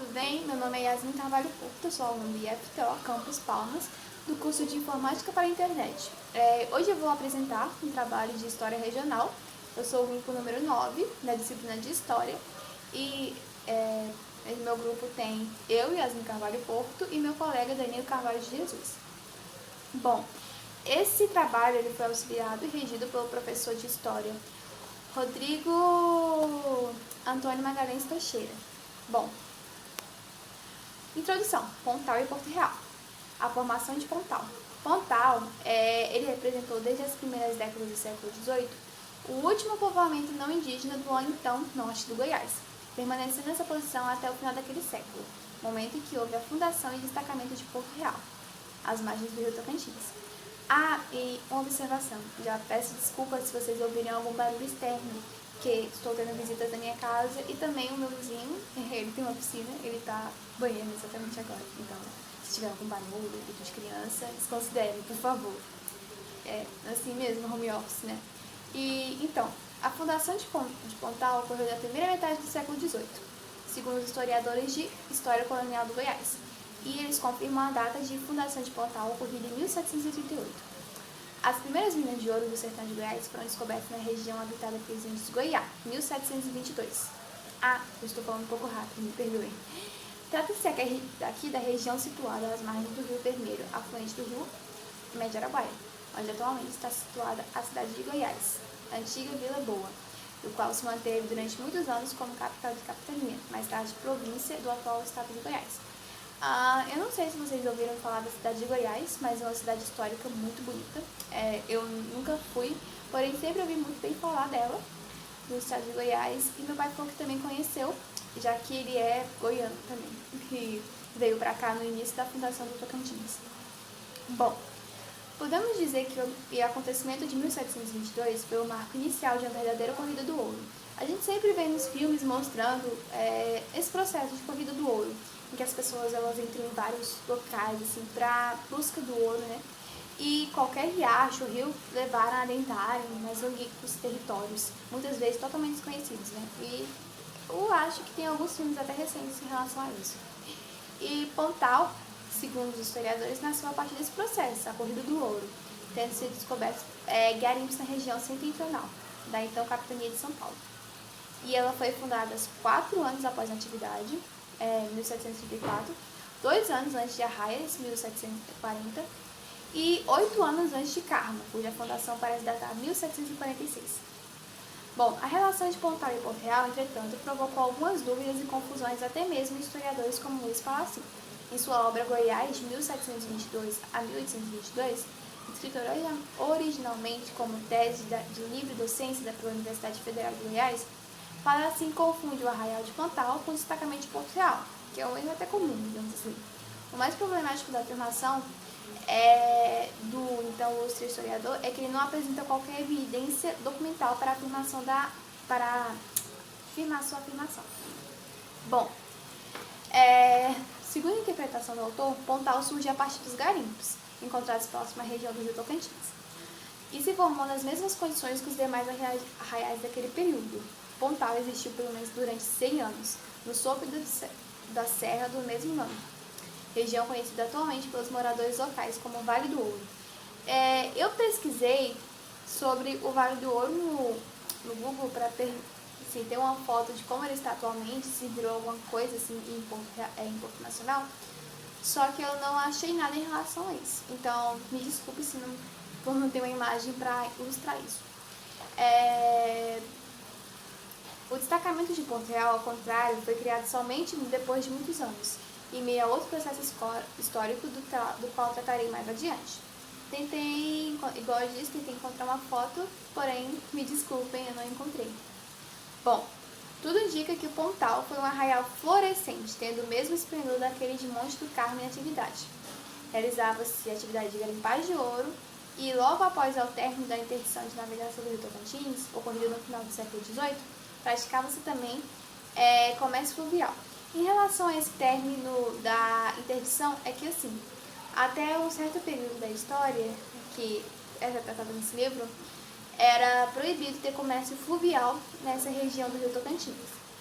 tudo bem? Meu nome é Yasmin Carvalho Porto, sou aluna do IFTO Campus Palmas, do curso de Informática para a Internet. Hoje eu vou apresentar um trabalho de História Regional. Eu sou o grupo número 9 da disciplina de História e meu grupo tem eu, Yasmin Carvalho Porto, e meu colega Danilo Carvalho de Jesus. Bom, esse trabalho ele foi auxiliado e regido pelo professor de História Rodrigo Antônio Magalhães Teixeira. Bom, introdução, Pontal e Porto Real. A formação de Pontal. Pontal, ele representou desde as primeiras décadas do século XVIII o último povoamento não indígena do então norte do Goiás, permanecendo nessa posição até o final daquele século, momento em que houve a fundação e destacamento de Porto Real, às margens do rio Tocantins. E uma observação, já peço desculpas se vocês ouvirem algum barulho externo, que estou tendo visitas da minha casa e também o meu vizinho, ele tem uma piscina, ele está banhando exatamente agora. Então, se tiver algum barulho, grito de criança, desconsiderem, por favor. É assim mesmo, home office, né? Então, a fundação de Pontal ocorreu na primeira metade do século XVIII, segundo os historiadores de História Colonial do Goiás, e eles confirmam a data de fundação de Pontal ocorrida em 1738. As primeiras minas de ouro do sertão de Goiás foram descobertas na região habitada pelos índios Goiá, 1722. Eu estou falando um pouco rápido, me perdoem. Trata-se aqui da região situada às margens do Rio Vermelho, afluente do Rio Médio Araguaia, onde atualmente está situada a cidade de Goiás, a antiga Vila Boa, do qual se manteve durante muitos anos como capital de capitania, mais tarde província do atual estado de Goiás. Eu não sei se vocês ouviram falar da cidade de Goiás, mas é uma cidade histórica muito bonita. Eu nunca fui, porém sempre ouvi muito bem falar dela, do estado de Goiás, e meu pai falou que também conheceu, já que ele é goiano também, que veio para cá no início da fundação do Tocantins. Bom, podemos dizer que o acontecimento de 1722 foi o marco inicial de uma verdadeira corrida do ouro. A gente sempre vê nos filmes mostrando esse processo de corrida do ouro, em que as pessoas elas entram em vários locais assim, para busca do ouro, né? E qualquer riacho, rio, levaram a adentrarem mais longínquos territórios, muitas vezes totalmente desconhecidos, né? E eu acho que tem alguns filmes até recentes em relação a isso. E Pontal, segundo os historiadores, nasceu a partir desse processo, a corrida do ouro, tendo sido descobertos garimpos na região setentrional, da então capitania de São Paulo. E ela foi fundada 4 anos após a atividade, 1734, 2 anos antes de Arraias, 1740, e 8 anos antes de Carmo, cuja fundação parece datar 1746. Bom, a relação de Pontal e Porto Real, entretanto, provocou algumas dúvidas e confusões até mesmo em historiadores como Luiz Palacim. Em sua obra Goiás, de 1722 a 1822, escrita originalmente como tese de livre docência pela Universidade Federal de Goiás, Palacim confunde o arraial de Pontal com o destacamento de Porto Real, que é um erro até comum, digamos assim. O mais problemático da afirmação do então ilustre historiador é que ele não apresenta qualquer evidência documental para afirmar sua afirmação. Bom, segundo a interpretação do autor, Pontal surge a partir dos garimpos, encontrados próximo à região do Rio Tocantins, e se formou nas mesmas condições que os demais arraiais daquele período. Pontal existiu pelo menos durante 100 anos, no sopro da serra do mesmo nome, região conhecida atualmente pelos moradores locais como Vale do Ouro. Eu pesquisei sobre o Vale do Ouro no Google para ter uma foto de como ele está atualmente, se virou alguma coisa assim em Porto Nacional, só que eu não achei nada em relação a isso. Então, me desculpe se não ter uma imagem para ilustrar isso. O destacamento de Porto Real, ao contrário, foi criado somente depois de muitos anos, em meio a outro processo histórico do qual tratarei mais adiante. Igual eu disse, tentei encontrar uma foto, porém, me desculpem, eu não encontrei. Bom, tudo indica que o Pontal foi um arraial florescente, tendo o mesmo esplendor daquele de Monte do Carmo em atividade. Realizava-se a atividade de garimpagem de ouro, e logo após o término da interdição de navegação do Rio Tocantins, ocorrida no final do século XVIII, praticava-se também comércio fluvial. Em relação a esse término da interdição, é que assim, até um certo período da história, que é retratado nesse livro, era proibido ter comércio fluvial nessa região do Rio Tocantins,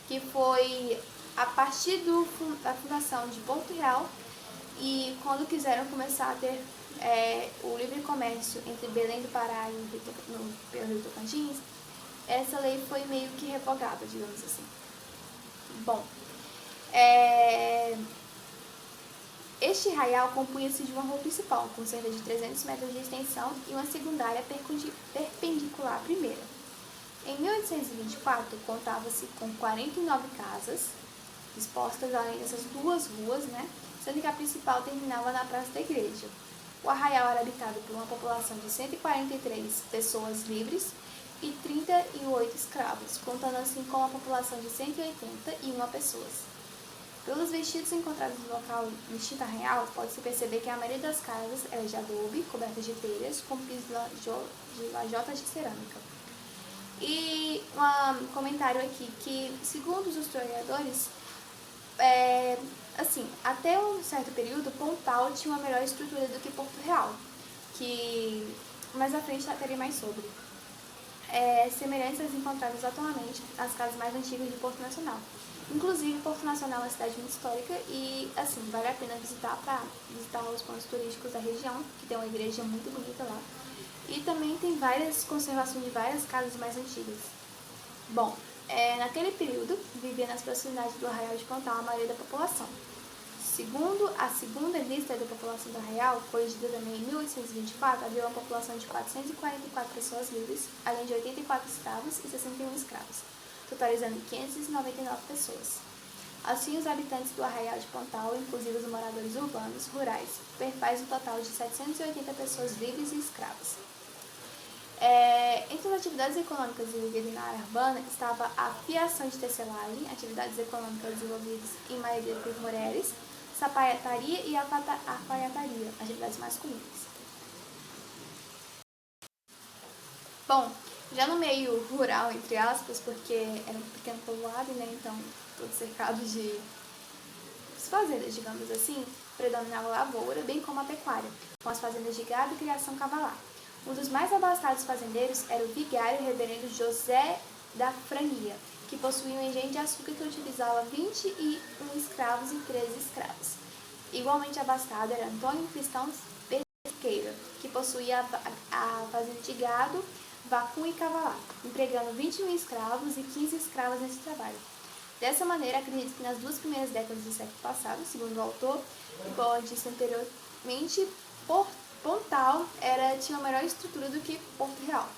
que foi a partir da fundação de Porto Real e quando quiseram começar a ter o livre comércio entre Belém do Pará e pelo Rio Tocantins, essa lei foi meio que revogada, digamos assim. Bom, este arraial compunha-se de uma rua principal, com cerca de 300 metros de extensão, e uma secundária perpendicular à primeira. Em 1824, contava-se com 49 casas, dispostas além dessas duas ruas, sendo que a principal terminava na Praça da Igreja. O arraial era habitado por uma população de 143 pessoas livres e 38 escravos, contando assim com uma população de 181 pessoas. Pelos vestidos encontrados no local no extinto arraial, pode-se perceber que a maioria das casas era de adobe, cobertas de telhas, com pisos de lajotas de cerâmica. E um comentário aqui que, segundo os historiadores, até um certo período, Pontal tinha uma melhor estrutura do que Porto Real, que mais à frente terei mais sobre. Semelhantes às encontradas atualmente nas casas mais antigas de Porto Nacional. Inclusive, Porto Nacional é uma cidade muito histórica e, vale a pena visitar para visitar os pontos turísticos da região, que tem uma igreja muito bonita lá. E também tem várias conservações de várias casas mais antigas. Bom, naquele período, vivia nas proximidades do Arraial de Pontal a maioria da população. Segundo a segunda lista da população do Arraial, corrigida também em 1824, havia uma população de 444 pessoas livres, além de 84 escravos e 61 escravos, totalizando 599 pessoas. Assim, os habitantes do Arraial de Pontal, inclusive os moradores urbanos, rurais, faz um total de 780 pessoas livres e escravas. Entre as atividades econômicas desenvolvidas na área urbana estava a fiação de tecelagem, atividades econômicas desenvolvidas em maioria por mulheres, sapataria e alfaiataria, atividades masculinas. Bom, já no meio rural, entre aspas, porque era um pequeno povoado, então todo cercado de fazendas, digamos assim, predominava a lavoura, bem como a pecuária, com as fazendas de gado e criação cavalar. Um dos mais abastados fazendeiros era o vigário reverendo José da Franguia, que possuía um engenho de açúcar que utilizava 21 escravos e 13 escravos. Igualmente abastado era Antônio Cristão Pesqueira, que possuía a fazenda de gado, vacum e cavalar, empregando 21 escravos e 15 escravas nesse trabalho. Dessa maneira, acredito que nas duas primeiras décadas do século passado, segundo o autor, igual disse anteriormente, Pontal tinha uma melhor estrutura do que Porto Real.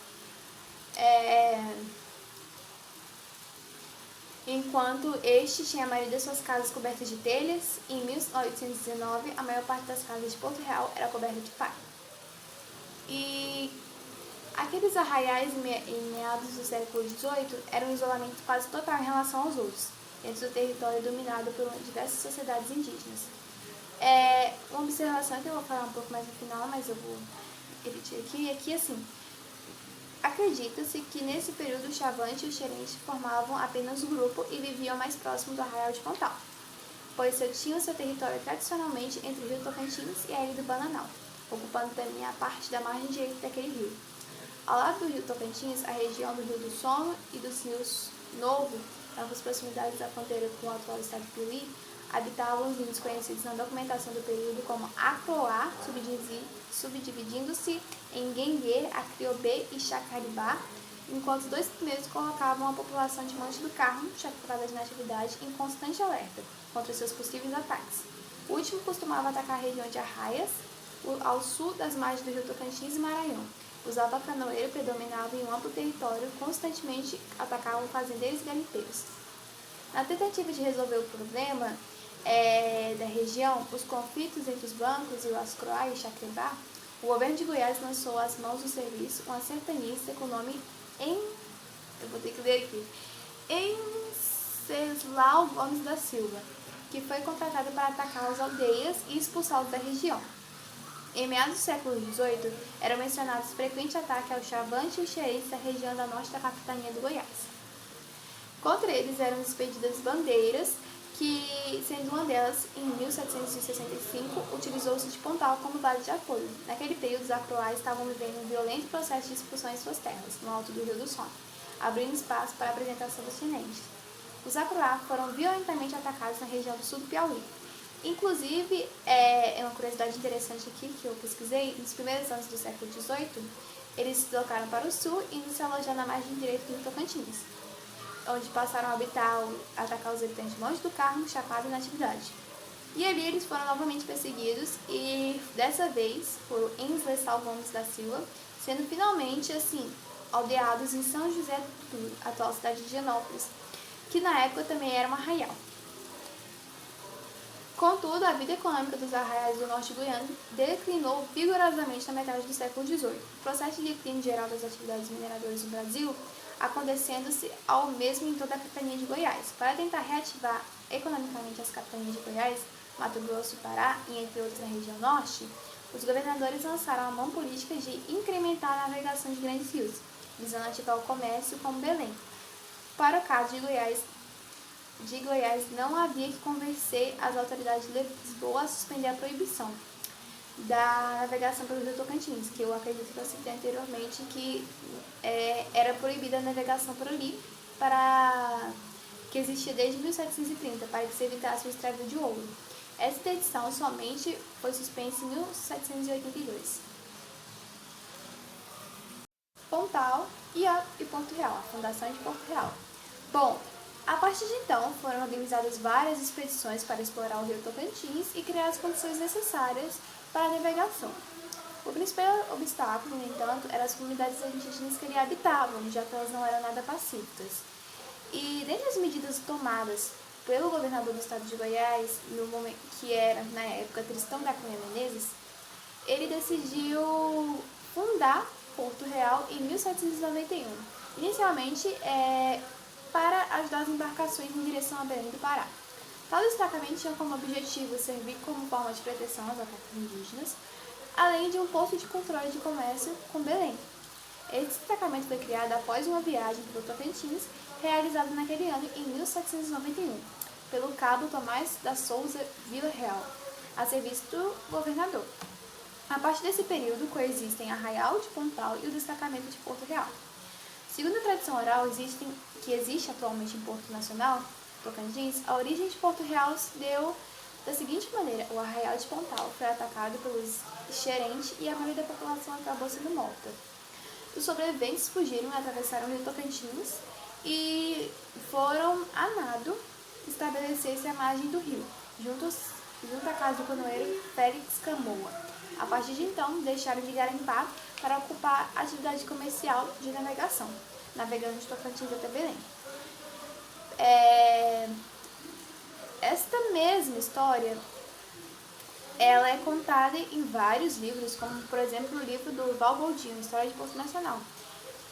Enquanto este tinha a maioria das suas casas cobertas de telhas, em 1819 a maior parte das casas de Porto Real era coberta de palha. E aqueles arraiais em meados do século XVIII eram um isolamento quase total em relação aos outros, dentro do território dominado por diversas sociedades indígenas. Uma observação que eu vou falar um pouco mais no final, mas eu vou repetir aqui, é que acredita-se que nesse período o Chavante e o Xerente formavam apenas um grupo e viviam mais próximo do Arraial de Pontal, pois tinham seu território tradicionalmente entre o Rio Tocantins e a Ilha do Bananal, ocupando também a parte da margem direita daquele rio. Ao lado do Rio Tocantins, a região do Rio do Sono e dos rios Novo, nas proximidades da fronteira com o atual estado do Piauí, habitavam os índios conhecidos na documentação do período como Acroá, subdividindo-se em Guenguê, Acriobê e Chacaribá, enquanto os dois primeiros colocavam a população de Monte do Carmo, chapada de natividade, em constante alerta contra seus possíveis ataques. O último costumava atacar a região de Arraias, ao sul das margens do Rio Tocantins e Maranhão. Os alvacanoeiros predominavam em um amplo território, constantemente atacavam fazendeiros e garimpeiros. Na tentativa de resolver o problema da região, os conflitos entre os bancos e o Ascroá e Chacribá, o governo de Goiás lançou às mãos do serviço uma sertanista com o nome Enceslau Gomes da Silva, que foi contratado para atacar as aldeias e expulsá-los da região. Em meados do século XVIII, eram mencionados frequentes ataques ao Chavante e os Xerentes da região da norte da capitania do Goiás. Contra eles eram expedidas bandeiras, que, sendo uma delas, em 1765, utilizou-se de Pontal como base de apoio. Naquele período, os acroais estavam vivendo um violento processo de expulsão em suas terras, no alto do Rio do Sono, abrindo espaço para a apresentação dos tenentes. Os Acuá foram violentamente atacados na região do sul do Piauí. Inclusive, é uma curiosidade interessante aqui que eu pesquisei, nos primeiros anos do século XVIII, eles se deslocaram para o sul e se alojaram na margem direita do Rio Tocantins, onde passaram a atacar os habitantes de Monte do Carmo, Chapada e Natividade. E ali eles foram novamente perseguidos e dessa vez por Ensley Salvones da Silva, sendo finalmente aldeados em São José do Rio, atual cidade de Higienópolis, que na época também era um arraial. Contudo, a vida econômica dos arraiais do norte goiano declinou vigorosamente na metade do século XVIII. O processo de declínio geral das atividades mineradoras no Brasil acontecendo-se ao mesmo em toda a capitania de Goiás. Para tentar reativar economicamente as capitanias de Goiás, Mato Grosso e Pará, e entre outros na região norte, os governadores lançaram a mão política de incrementar a navegação de grandes rios, visando ativar o comércio como Belém. Para o caso de Goiás não havia que convencer as autoridades de Lisboa a suspender a proibição da navegação pelo Rio Tocantins, que eu acredito que eu citei anteriormente, que era proibida a navegação por ali, que existia desde 1730, para que se evitasse o extravio de ouro. Essa interdição somente foi suspensa em 1782. Pontal e Porto Real, a fundação de Porto Real. Bom, a partir de então, foram organizadas várias expedições para explorar o Rio Tocantins e criar as condições necessárias para a navegação. O principal obstáculo, no entanto, eram as comunidades indígenas que ali habitavam, já que elas não eram nada pacíficas. E dentre as medidas tomadas pelo governador do estado de Goiás, no momento que era, na época, Tristão da Cunha Menezes, ele decidiu fundar Porto Real em 1791. Inicialmente, para ajudar as embarcações em direção a Belém do Pará. Tal destacamento tinha como objetivo servir como forma de proteção aos ataques indígenas, além de um posto de controle de comércio com Belém. Esse destacamento foi criado após uma viagem pelo Tocantins, realizada naquele ano em 1791, pelo cabo Tomás da Souza Vila Real, a serviço do governador. A partir desse período, coexistem Arraial de Pontal e o destacamento de Porto Real. Segundo a tradição oral que existe atualmente em Porto Nacional, Tocantins, a origem de Porto Real se deu da seguinte maneira: o Arraial de Pontal foi atacado pelos xerentes e a maioria da população acabou sendo morta. Os sobreviventes fugiram e atravessaram o Rio Tocantins e foram a nado estabelecer-se à margem do rio, junto à casa do canoeiro Félix Camoa. A partir de então, deixaram de garimpar para ocupar a atividade comercial de navegação, navegando de Tocantins até Belém. Esta mesma história ela é contada em vários livros, como, por exemplo, o livro do Val Goldinho, História de Porto Nacional.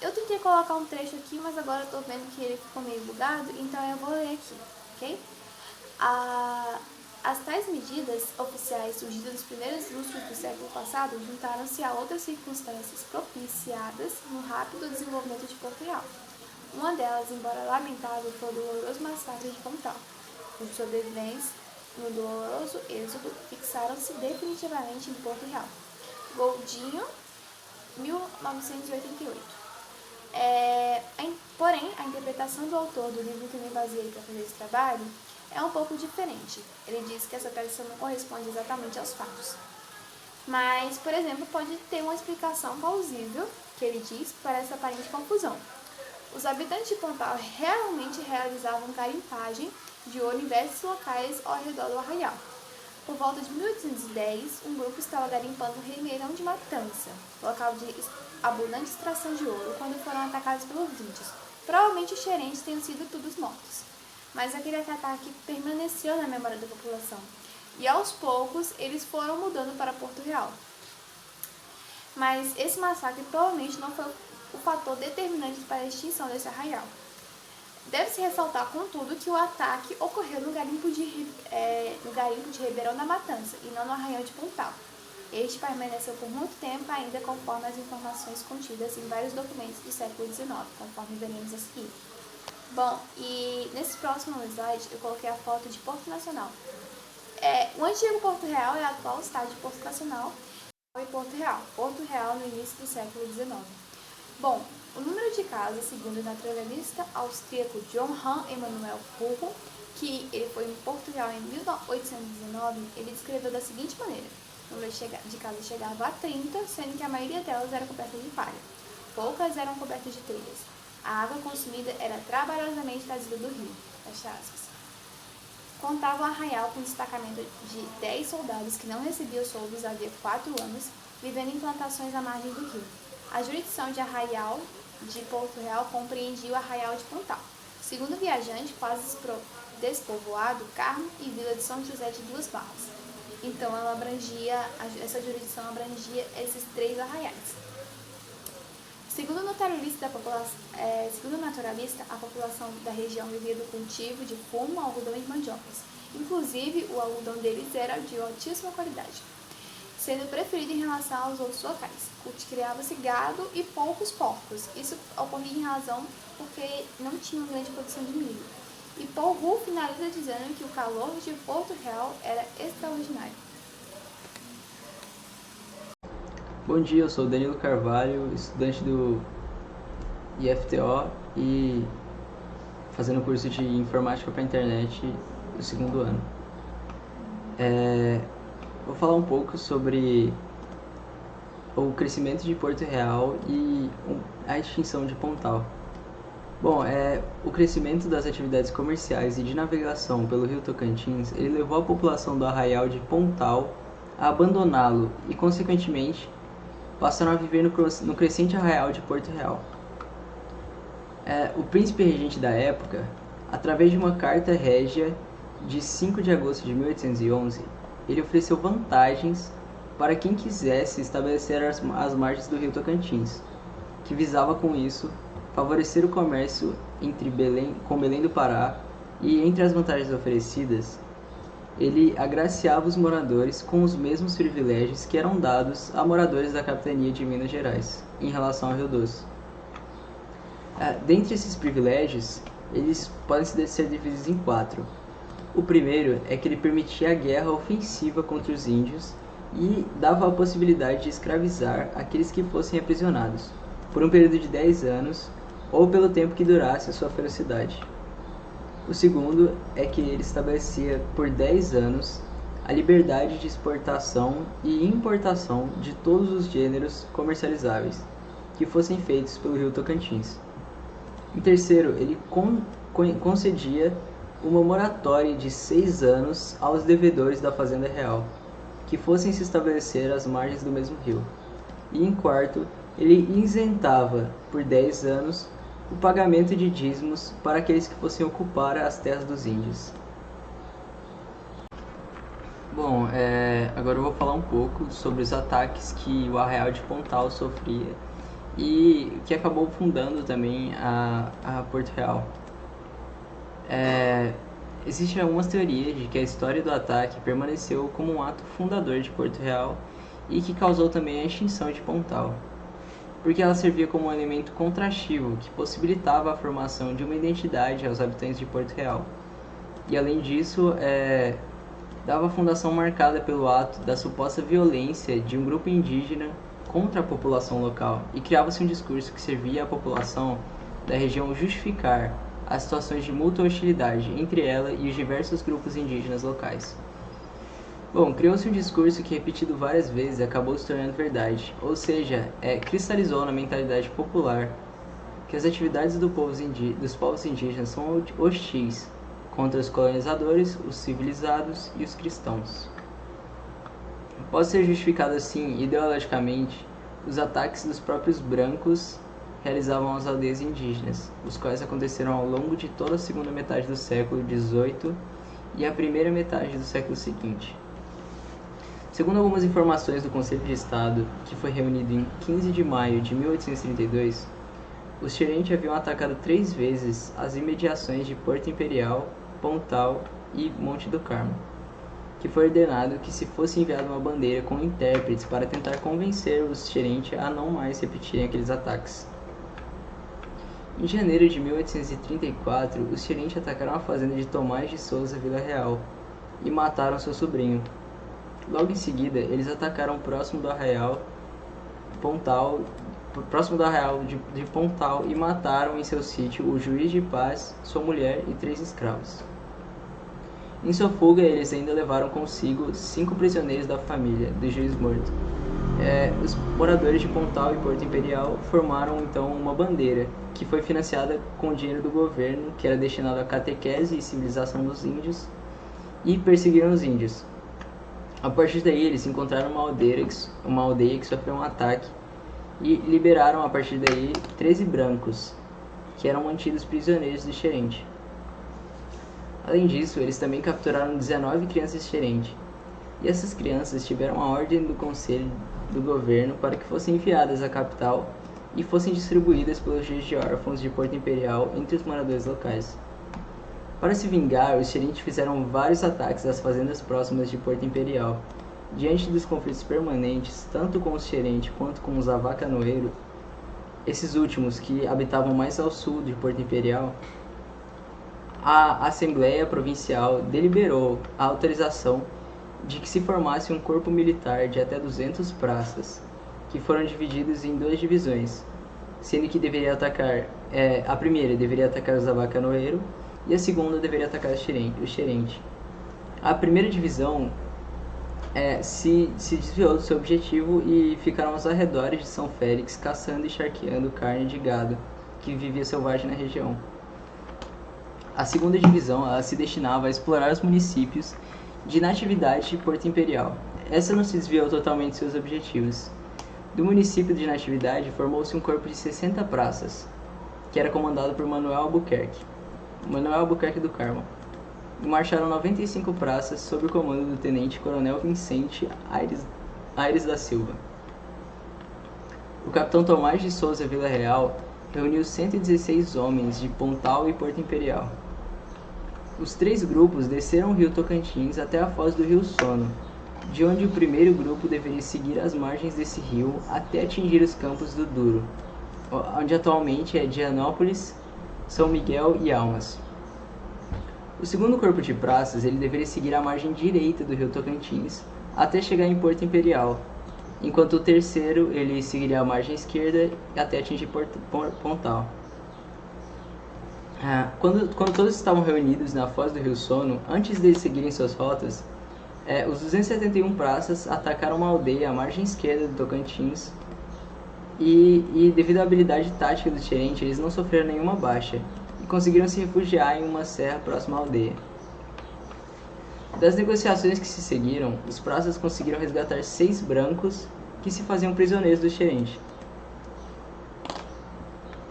Eu tentei colocar um trecho aqui, mas agora eu estou vendo que ele ficou meio bugado, então eu vou ler aqui, ok? As tais medidas oficiais surgidas nos primeiros lustros do século passado juntaram-se a outras circunstâncias propiciadas no rápido desenvolvimento de Porto Real. Uma delas, embora lamentável, foi o doloroso massacre de Pontal. Os sobreviventes, no doloroso êxodo, fixaram-se definitivamente em Porto Real. Goldinho, 1988. Porém, a interpretação do autor do livro que me baseei para fazer esse trabalho é um pouco diferente. Ele diz que essa tradição não corresponde exatamente aos fatos. Mas, por exemplo, pode ter uma explicação plausível, que ele diz, para essa aparente confusão. Os habitantes de Pontal realmente realizavam garimpagem de ouro em diversos locais ao redor do arraial. Por volta de 1810, um grupo estava garimpando o Ribeirão de Matança, local de abundante extração de ouro, quando foram atacados pelos índios. Provavelmente os xerentes tenham sido todos mortos. Mas aquele ataque permaneceu na memória da população. E aos poucos, eles foram mudando para Porto Real. Mas esse massacre provavelmente não foi o fator determinante para a extinção desse arraial. Deve-se ressaltar, contudo, que o ataque ocorreu no garimpo de Ribeirão da Matança e não no arraial de Pontal. Este permaneceu por muito tempo ainda conforme as informações contidas em vários documentos do século XIX, conforme veremos a seguir. Bom, e nesse próximo slide eu coloquei a foto de Porto Nacional. O antigo Porto Real é o atual estádio de Porto Nacional e Porto Real no início do século XIX. Bom, O número de casas, segundo o naturalista austríaco Johann Emanuel Purro, que ele foi em Portugal em 1819, ele descreveu da seguinte maneira: o número de casas chegava a 30, sendo que a maioria delas era coberta de palha. Poucas eram cobertas de telhas. A água consumida era trabalhosamente trazida do rio. Fecha aspas. Contava um arraial com um destacamento de 10 soldados que não recebiam soldos havia 4 anos, vivendo em plantações à margem do rio. A jurisdição de Arraial de Porto Real compreendia o Arraial de Pontal. Segundo o viajante, quase despovoado, Carmo e Vila de São José de Duas Barras. Então, essa jurisdição abrangia esses 3 arraiais. Segundo o naturalista, a população da região vivia do cultivo de fumo, algodão e mandiocas. Inclusive, o algodão deles era de altíssima qualidade, sendo preferido em relação aos outros locais. Criava-se gado e poucos porcos. Isso ocorria em razão porque não tinha uma grande produção de milho. E Paul Hu finaliza dizendo que o calor de Porto Real era extraordinário. Bom dia, eu sou Danilo Carvalho, estudante do IFTO e fazendo curso de Informática para a Internet do 2º ano. Vou falar um pouco sobre o crescimento de Porto Real e a extinção de Pontal. Bom, o crescimento das atividades comerciais e de navegação pelo rio Tocantins, ele levou a população do arraial de Pontal a abandoná-lo e, consequentemente, passaram a viver no crescente arraial de Porto Real. O príncipe regente da época, através de uma carta régia de 5 de agosto de 1811, ele ofereceu vantagens para quem quisesse estabelecer as margens do rio Tocantins, que visava com isso favorecer o comércio com Belém do Pará, e entre as vantagens oferecidas, ele agraciava os moradores com os mesmos privilégios que eram dados a moradores da capitania de Minas Gerais em relação ao Rio Doce. Dentre esses privilégios, eles podem ser divididos em 4. O primeiro é que ele permitia a guerra ofensiva contra os índios e dava a possibilidade de escravizar aqueles que fossem aprisionados, por um período de 10 anos ou pelo tempo que durasse a sua ferocidade. O segundo é que ele estabelecia por 10 anos a liberdade de exportação e importação de todos os gêneros comercializáveis que fossem feitos pelo rio Tocantins. Em terceiro, ele concedia uma moratória de 6 anos aos devedores da Fazenda Real, que fossem se estabelecer às margens do mesmo rio. E em quarto, ele isentava por 10 anos o pagamento de dízimos para aqueles que fossem ocupar as terras dos índios. Bom, agora eu vou falar um pouco sobre os ataques que o arraial de Pontal sofria e que acabou fundando também a Porto Real. Existem algumas teorias de que a história do ataque permaneceu como um ato fundador de Porto Real e que causou também a extinção de Pontal, porque ela servia como um elemento contrastivo que possibilitava a formação de uma identidade aos habitantes de Porto Real. E além disso, dava a fundação marcada pelo ato da suposta violência de um grupo indígena contra a população local, e criava-se um discurso que servia à população da região justificar as situações de mútua hostilidade entre ela e os diversos grupos indígenas locais. Bom, criou-se um discurso que, repetido várias vezes, acabou se tornando verdade, ou seja, cristalizou na mentalidade popular que as atividades dos povos indígenas são hostis contra os colonizadores, os civilizados e os cristãos. Pode ser justificado assim, ideologicamente, os ataques dos próprios brancos realizavam às aldeias indígenas, os quais aconteceram ao longo de toda a segunda metade do século XVIII e a primeira metade do século seguinte. Segundo algumas informações do Conselho de Estado, que foi reunido em 15 de maio de 1832, os Xerente haviam atacado 3 vezes as imediações de Porto Imperial, Pontal e Monte do Carmo, que foi ordenado que se fosse enviada uma bandeira com intérpretes para tentar convencer os Xerente a não mais repetirem aqueles ataques. Em janeiro de 1834, os Xerente atacaram a fazenda de Tomás de Souza Vila Real e mataram seu sobrinho. Logo em seguida, eles atacaram próximo do arraial Pontal próximo do arraial de Pontal e mataram em seu sítio o juiz de paz, sua mulher e 3 escravos. Em sua fuga, eles ainda levaram consigo 5 prisioneiros da família do juiz morto. Os moradores de Pontal e Porto Imperial formaram então uma bandeira, que foi financiada com o dinheiro do governo, que era destinado à catequese e civilização dos índios, e perseguiram os índios. A partir daí, eles encontraram uma aldeia que sofreu um ataque, e liberaram a partir daí 13 brancos, que eram mantidos prisioneiros de Xerente. Além disso, eles também capturaram 19 crianças de Xerente, e essas crianças tiveram a ordem do conselho do governo para que fossem enviadas à capital e fossem distribuídas pelos juízes de órfãos de Porto Imperial entre os moradores locais. Para se vingar, os Xerente fizeram vários ataques às fazendas próximas de Porto Imperial. Diante dos conflitos permanentes, tanto com os Xerente quanto com os Avacanoeiro, esses últimos que habitavam mais ao sul de Porto Imperial, a Assembleia Provincial deliberou a autorização de que se formasse um corpo militar de até 200 praças, que foram divididos em 2 divisões, sendo que deveria atacar, a primeira deveria atacar os Avacanoeiro e a segunda deveria atacar o Xerente. A primeira divisão se desviou do seu objetivo e ficaram aos arredores de São Félix caçando e charqueando carne de gado que vivia selvagem na região. A segunda divisão se destinava a explorar os municípios de Natividade e Porto Imperial. Essa não se desviou totalmente de seus objetivos. Do município de Natividade formou-se um corpo de 60 praças, que era comandado por Manuel Albuquerque do Carmo, e marcharam 95 praças sob o comando do tenente-coronel Vicente Aires da Silva. O capitão Tomás de Souza Vila-Real reuniu 116 homens de Pontal e Porto Imperial. Os 3 grupos desceram o rio Tocantins até a foz do rio Sono, de onde o primeiro grupo deveria seguir as margens desse rio até atingir os campos do Douro, onde atualmente é Dianópolis, São Miguel e Almas. O segundo corpo de praças ele deveria seguir a margem direita do rio Tocantins até chegar em Porto Imperial, enquanto o terceiro ele seguiria a margem esquerda até atingir Pontal. Quando todos estavam reunidos na foz do rio Sono, antes de seguirem suas rotas, os 271 praças atacaram uma aldeia à margem esquerda do Tocantins e devido à habilidade tática do Xerente, eles não sofreram nenhuma baixa e conseguiram se refugiar em uma serra próxima à aldeia. Das negociações que se seguiram, os praças conseguiram resgatar 6 brancos que se faziam prisioneiros do Xerente.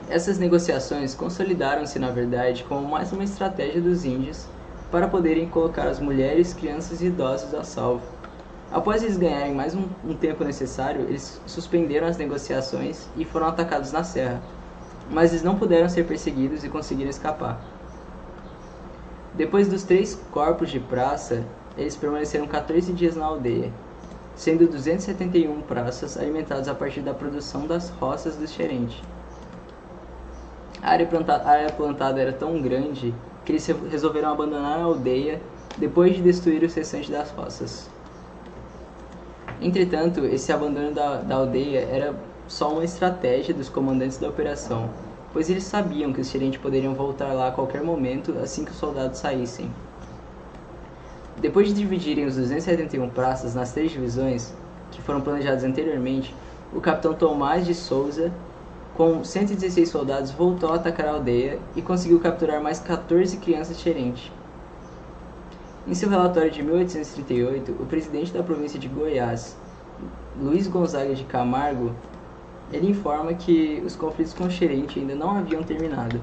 Essas negociações consolidaram-se, na verdade, como mais uma estratégia dos índios para poderem colocar as mulheres, crianças e idosos a salvo. Após eles ganharem mais um tempo necessário, eles suspenderam as negociações e foram atacados na serra, mas eles não puderam ser perseguidos e conseguiram escapar. Depois dos 3 corpos de praça, eles permaneceram 14 dias na aldeia, sendo 271 praças alimentados a partir da produção das roças do Xerente. A área plantada era tão grande que eles resolveram abandonar a aldeia depois de destruir os restantes das roças. Entretanto, esse abandono da aldeia era só uma estratégia dos comandantes da operação, pois eles sabiam que os Xerente poderiam voltar lá a qualquer momento assim que os soldados saíssem. Depois de dividirem os 271 praças nas 3 divisões, que foram planejadas anteriormente, o capitão Tomás de Souza, com 116 soldados, voltou a atacar a aldeia e conseguiu capturar mais 14 crianças Xerente. Em seu relatório de 1838, o presidente da província de Goiás, Luiz Gonzaga de Camargo, ele informa que os conflitos com o Xerente ainda não haviam terminado.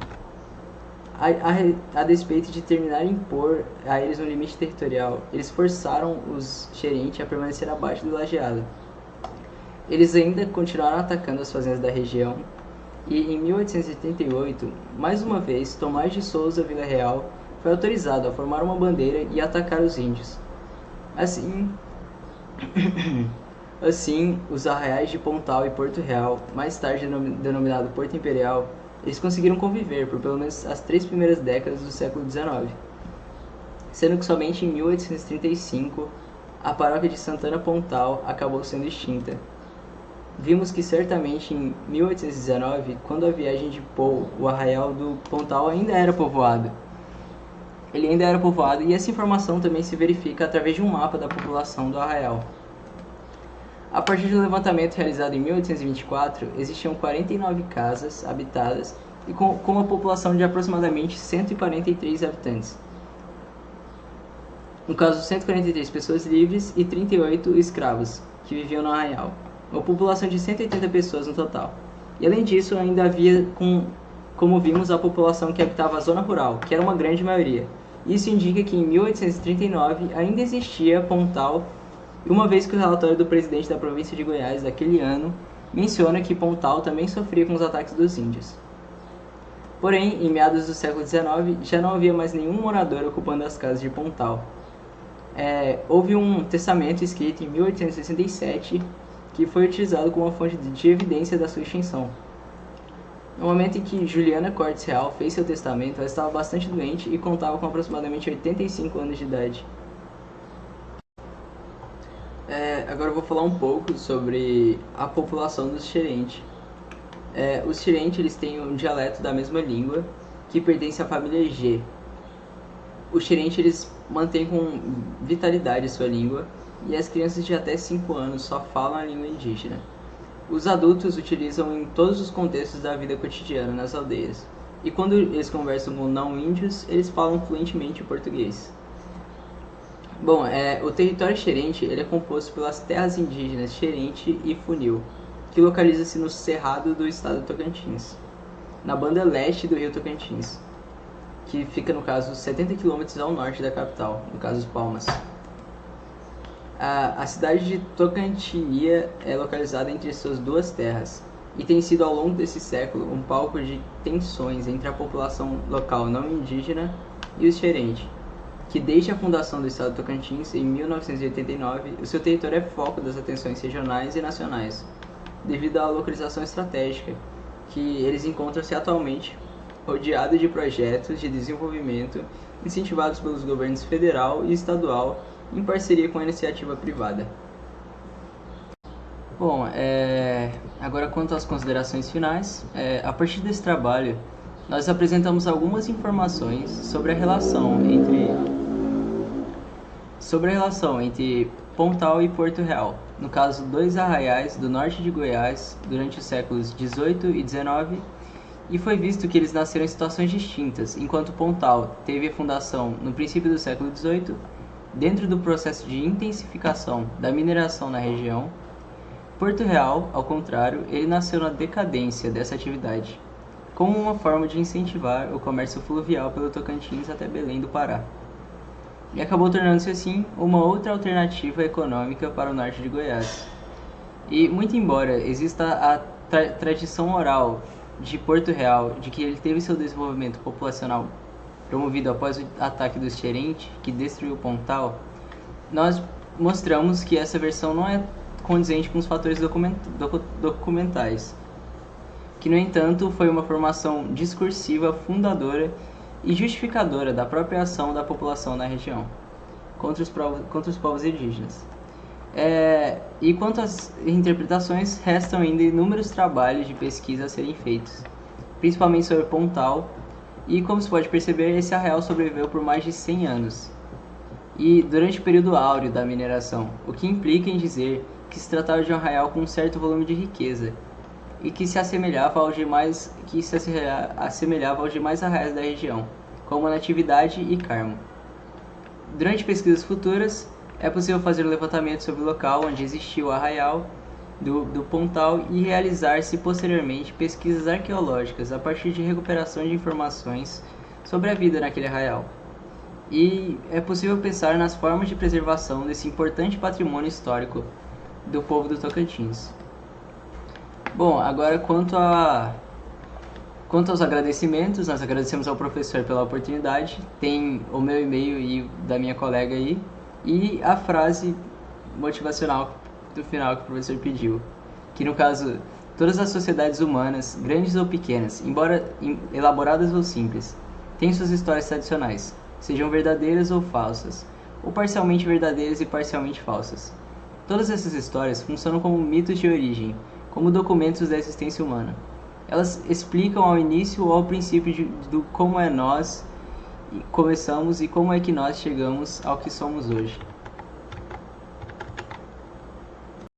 A despeito de terminar em impor a eles um limite territorial, eles forçaram os Xerente a permanecer abaixo do lajeado. Eles ainda continuaram atacando as fazendas da região e, em 1888, mais uma vez, Tomás de Souza Vila-Real foi autorizado a formar uma bandeira e atacar os índios. Assim, os arraiais de Pontal e Porto Real, mais tarde denominado Porto Imperial, eles conseguiram conviver por pelo menos as 3 primeiras décadas do século XIX, sendo que somente em 1835 a paróquia de Santana Pontal acabou sendo extinta. vimos que certamente em 1819, quando a viagem de Poe, o arraial do Pontal ainda era povoado. Ele ainda era povoado e essa informação também se verifica através de um mapa da população do arraial. A partir do levantamento realizado em 1824, existiam 49 casas habitadas e com uma população de aproximadamente 143 habitantes. No caso, 143 pessoas livres e 38 escravos, que viviam no arraial. Uma população de 180 pessoas no total. E além disso, ainda havia, como vimos, a população que habitava a zona rural, que era uma grande maioria. Isso indica que em 1839 ainda existia Pontal, uma vez que o relatório do presidente da província de Goiás daquele ano menciona que Pontal também sofria com os ataques dos índios. Porém, em meados do século XIX, já não havia mais nenhum morador ocupando as casas de Pontal. Houve um testamento escrito em 1867 que foi utilizado como uma fonte de evidência da sua extinção. No momento em que Juliana Cortes Real fez seu testamento, ela estava bastante doente e contava com aproximadamente 85 anos de idade. Agora eu vou falar um pouco sobre a população dos Xerente. Os Xerente eles têm um dialeto da mesma língua que pertence à família G. Os Xerente eles mantêm com vitalidade sua língua e as crianças de até 5 anos só falam a língua indígena. Os adultos utilizam em todos os contextos da vida cotidiana nas aldeias. E quando eles conversam com não-índios, eles falam fluentemente o português. Bom, o território Xerente ele é composto pelas terras indígenas Xerente e Funil, que localiza-se no Cerrado do estado do Tocantins, na banda leste do rio Tocantins, que fica, no caso, 70 km ao norte da capital, no caso, Palmas. A cidade de Tocantinia é localizada entre suas duas terras e tem sido, ao longo desse século, um palco de tensões entre a população local não indígena e os Xerente, que desde a fundação do estado do Tocantins, em 1989, o seu território é foco das atenções regionais e nacionais, devido à localização estratégica, que eles encontram-se atualmente rodeados de projetos de desenvolvimento incentivados pelos governos federal e estadual em parceria com a iniciativa privada. Bom, agora quanto às considerações finais, a partir desse trabalho, nós apresentamos algumas informações sobre a relação entre Pontal e Porto Real, no caso, dois arraiais do norte de Goiás durante os séculos XVIII e XIX, e foi visto que eles nasceram em situações distintas, enquanto Pontal teve a fundação no princípio do século XVIII, dentro do processo de intensificação da mineração na região. Porto Real, ao contrário, ele nasceu na decadência dessa atividade, como uma forma de incentivar o comércio fluvial pelo Tocantins até Belém do Pará. E acabou tornando-se assim uma outra alternativa econômica para o norte de Goiás. E muito embora exista a tradição oral de Porto Real de que ele teve seu desenvolvimento populacional promovido após o ataque dos Xerente, que destruiu Pontal, nós mostramos que essa versão não é condizente com os fatores documentais, que no entanto foi uma formação discursiva fundadora e justificadora da própria ação da população na região contra os povos indígenas. E quanto às interpretações, restam ainda inúmeros trabalhos de pesquisa a serem feitos, principalmente sobre Pontal, e como se pode perceber, esse arraial sobreviveu por mais de 100 anos, e durante o período áureo da mineração, o que implica em dizer que se tratava de um arraial com um certo volume de riqueza, e que se assemelhava aos demais arraiais da região, como Natividade e Carmo. Durante pesquisas futuras, é possível fazer o levantamento sobre o local onde existiu o arraial do Pontal e realizar-se posteriormente pesquisas arqueológicas a partir de recuperação de informações sobre a vida naquele arraial. E é possível pensar nas formas de preservação desse importante patrimônio histórico do povo do Tocantins. Bom, agora quanto aos agradecimentos, nós agradecemos ao professor pela oportunidade, tem o meu e-mail e da minha colega aí, e a frase motivacional do final que o professor pediu, que no caso, todas as sociedades humanas, grandes ou pequenas, embora elaboradas ou simples, têm suas histórias tradicionais, sejam verdadeiras ou falsas, ou parcialmente verdadeiras e parcialmente falsas. Todas essas histórias funcionam como mitos de origem, como documentos da existência humana. Elas explicam ao início ou ao princípio do como é nós começamos e como é que nós chegamos ao que somos hoje.